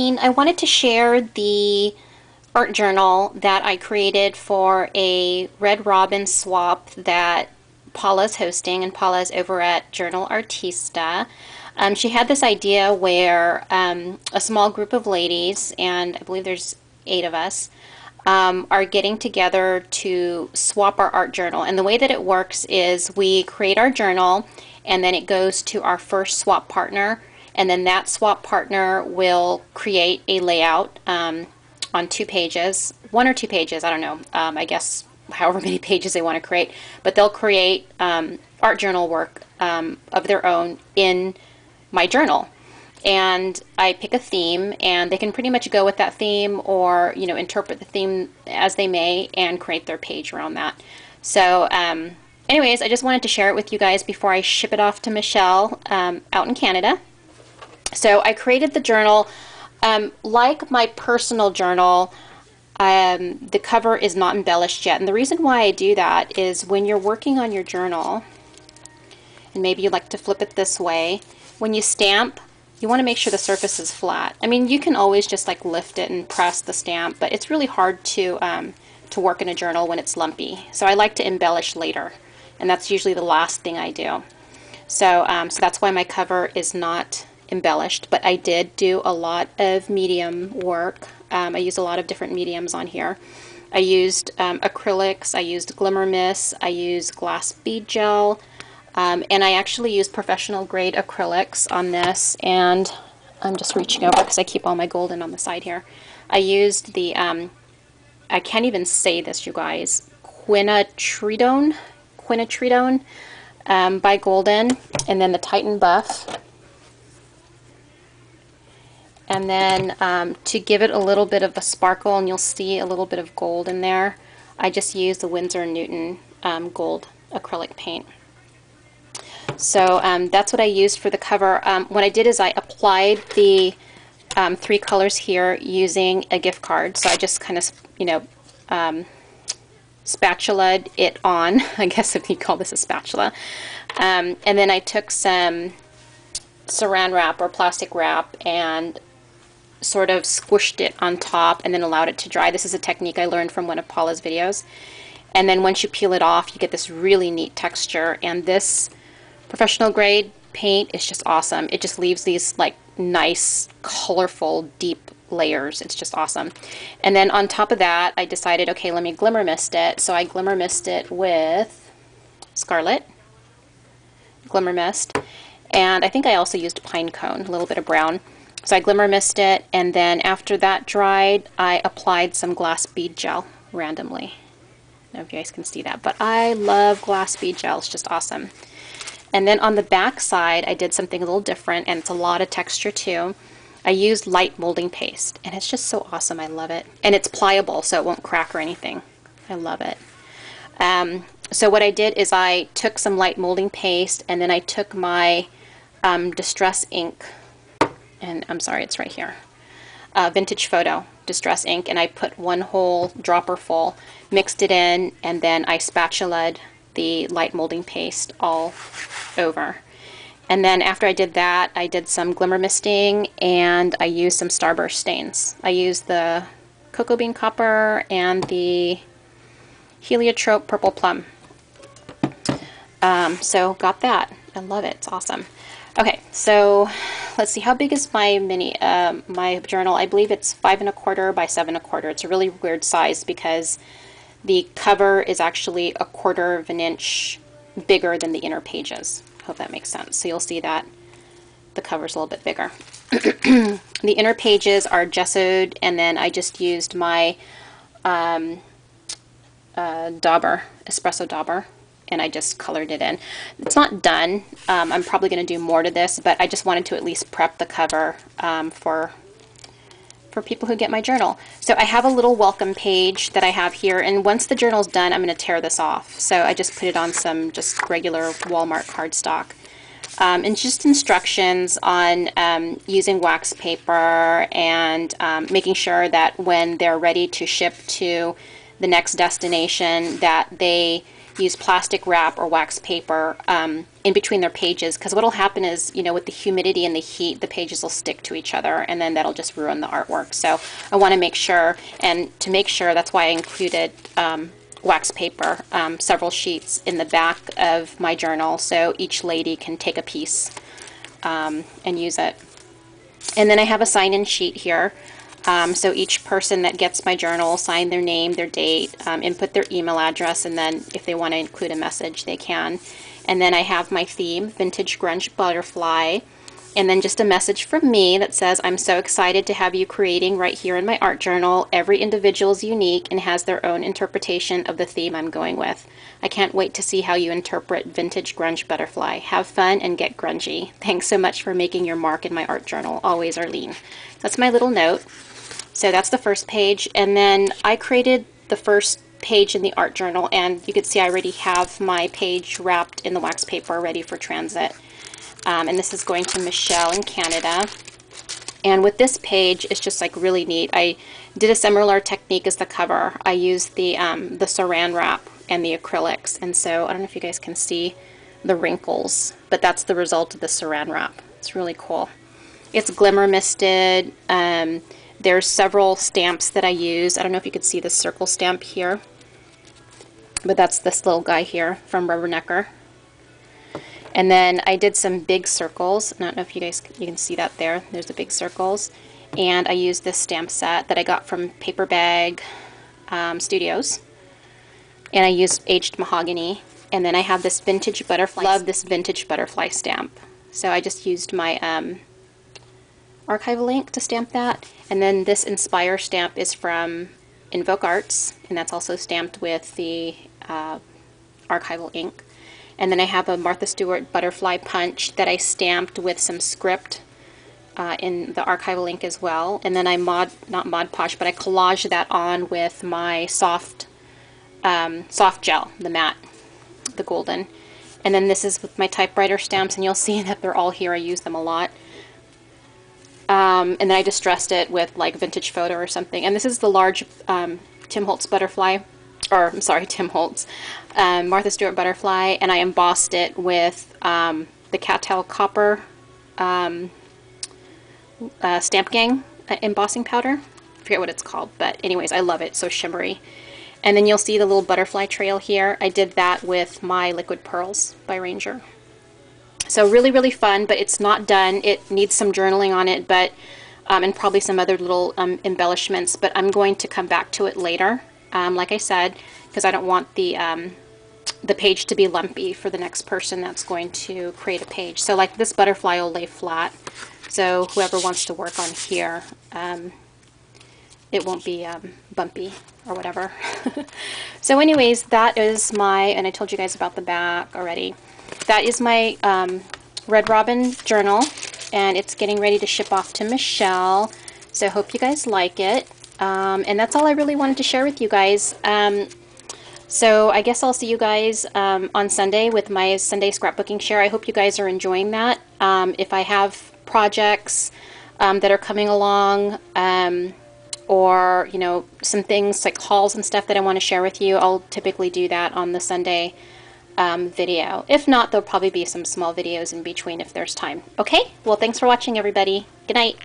Colleen. I wanted to share the art journal that I created for a Red Robin swap that Paula's hosting, and Paula's over at Journal Artista. She had this idea where a small group of ladies, and I believe there's 8 of us, are getting together to swap our art journal. And the way that it works is we create our journal, and then it goes to our first swap partner, and then that swap partner will create a layout on 2 pages, 1 or 2 pages, I don't know, I guess however many pages they want to create, but they'll create art journal work of their own in my journal. And I pick a theme, and they can pretty much go with that theme, or interpret the theme as they may and create their page around that. So anyways, I just wanted to share it with you guys before I ship it off to Michelle out in Canada. So I created the journal. Like my personal journal, the cover is not embellished yet. And the reason why I do that is when you're working on your journal, and maybe you like to flip it this way, when you stamp, you want to make sure the surface is flat. I mean, you can always just like lift it and press the stamp, but it's really hard to work in a journal when it's lumpy. So I like to embellish later, and that's usually the last thing I do. So, so that's why my cover is not embellished, but I did do a lot of medium work. I used a lot of different mediums on here. I used acrylics, I used Glimmer Mist, I used glass bead gel, and I actually used professional grade acrylics on this, and I'm just reaching over because I keep all my golden on the side here. I used the, I can't even say this, you guys, Quinacridone by Golden, and then the Titan Buff. And then to give it a little bit of a sparkle, and you'll see a little bit of gold in there, I just used the Winsor & Newton gold acrylic paint. So that's what I used for the cover. What I did is I applied the 3 colors here using a gift card. So I just kind of, spatula'd it on, I guess if you call this a spatula. And then I took some saran wrap or plastic wrap and sort of squished it on top and then allowed it to dry. This is a technique I learned from one of Paula's videos. And then once you peel it off, you get this really neat texture, and this professional grade paint is just awesome. It just leaves these like nice, colorful, deep layers. It's just awesome. And then on top of that, I decided, okay, let me Glimmer Mist it. So I Glimmer Mist it with Scarlet Glimmer Mist, and I think I also used Pine Cone, a little bit of brown. So I Glimmer Mist it, and then after that dried, I applied some glass bead gel randomly. I don't know if you guys can see that, but I love glass bead gel. It's just awesome. And then on the back side, I did something a little different, and it's a lot of texture too. I used light molding paste, and it's just so awesome. I love it. And it's pliable, so it won't crack or anything. I love it. So what I did is I took some light molding paste, and then I took my Distress ink, and I'm sorry, it's right here, Vintage Photo Distress ink, and I put 1 whole dropper full, mixed it in, and then I spatula'd the light molding paste all over. And then after I did that, I did some glimmer misting, and I used some Starburst stains. I used the Cocoa Bean Copper and the Heliotrope Purple Plum. So got that. I love it. It's awesome. Okay, so let's see. How big is my my journal? I believe it's 5 1/4 by 7 1/4. It's a really weird size because the cover is actually 1/4 of an inch bigger than the inner pages. Hope that makes sense. So you'll see that the cover's a little bit bigger. The inner pages are gessoed, and then I just used my dauber, espresso dauber, and I just colored it in. It's not done. I'm probably going to do more to this, but I just wanted to at least prep the cover for people who get my journal. So I have a little welcome page that I have here, and once the journal's done, I'm going to tear this off. So I just put it on some just regular Walmart cardstock. And just instructions on using wax paper and making sure that when they're ready to ship to the next destination that they use plastic wrap or wax paper in between their pages, because what will happen is, you know, with the humidity and the heat, the pages will stick to each other, and then that'll just ruin the artwork. So I want to make sure, and to make sure, that's why I included wax paper, several sheets in the back of my journal, so each lady can take a piece and use it. And then I have a sign-in sheet here. So each person that gets my journal, sign their name, their date, input their email address, and then if they want to include a message, they can. And then I have my theme, Vintage Grunge Butterfly, and then just a message from me that says, I'm so excited to have you creating right here in my art journal. Every individual is unique and has their own interpretation of the theme I'm going with. I can't wait to see how you interpret Vintage Grunge Butterfly. Have fun and get grungy. Thanks so much for making your mark in my art journal. Always, Arlene. That's my little note. So that's the first page, and then I created the first page in the art journal, and you can see I already have my page wrapped in the wax paper ready for transit. And this is going to Michelle in Canada. And with this page, it's just like really neat. I did a similar technique as the cover. I used the saran wrap and the acrylics, and so I don't know if you guys can see the wrinkles, but that's the result of the saran wrap. It's really cool. It's glimmer misted. There's several stamps that I use. I don't know if you could see the circle stamp here, but that's this little guy here from Rubbernecker. And then I did some big circles. I don't know if you can see that there. There's the big circles. And I used this stamp set that I got from Paper Bag Studios. And I used aged mahogany. And then I have this vintage butterfly. Love this vintage butterfly stamp. So I just used my archival ink to stamp that. And then this Inspire stamp is from Invoke Arts, and that's also stamped with the archival ink. And then I have a Martha Stewart butterfly punch that I stamped with some script in the archival ink as well. And then I not Mod Podge, but I collaged that on with my soft gel, the matte, the golden. And then this is with my typewriter stamps, and you'll see that they're all here. I use them a lot. And then I distressed it with like Vintage Photo or something. And this is the large Tim Holtz butterfly, or I'm sorry, Tim Holtz, Martha Stewart butterfly, and I embossed it with the Cattell Copper Stamp Gang embossing powder. I forget what it's called, but anyways, I love it. So shimmery. And then you'll see the little butterfly trail here. I did that with my Liquid Pearls by Ranger. So really, really fun, but it's not done. It needs some journaling on it, but and probably some other little embellishments, but I'm going to come back to it later, like I said, because I don't want the page to be lumpy for the next person that's going to create a page. So like this butterfly will lay flat, so whoever wants to work on here, it won't be bumpy or whatever. So anyways, that is my, and I told you guys about the back already. That is my Red Robin journal, and it's getting ready to ship off to Michelle. So I hope you guys like it. And that's all I really wanted to share with you guys. So I guess I'll see you guys on Sunday with my Sunday scrapbooking share. I hope you guys are enjoying that. If I have projects that are coming along, or you know, some things like hauls and stuff that I want to share with you, I'll typically do that on the Sunday video. If not, there'll probably be some small videos in between if there's time. Okay? Well, thanks for watching, everybody. Good night.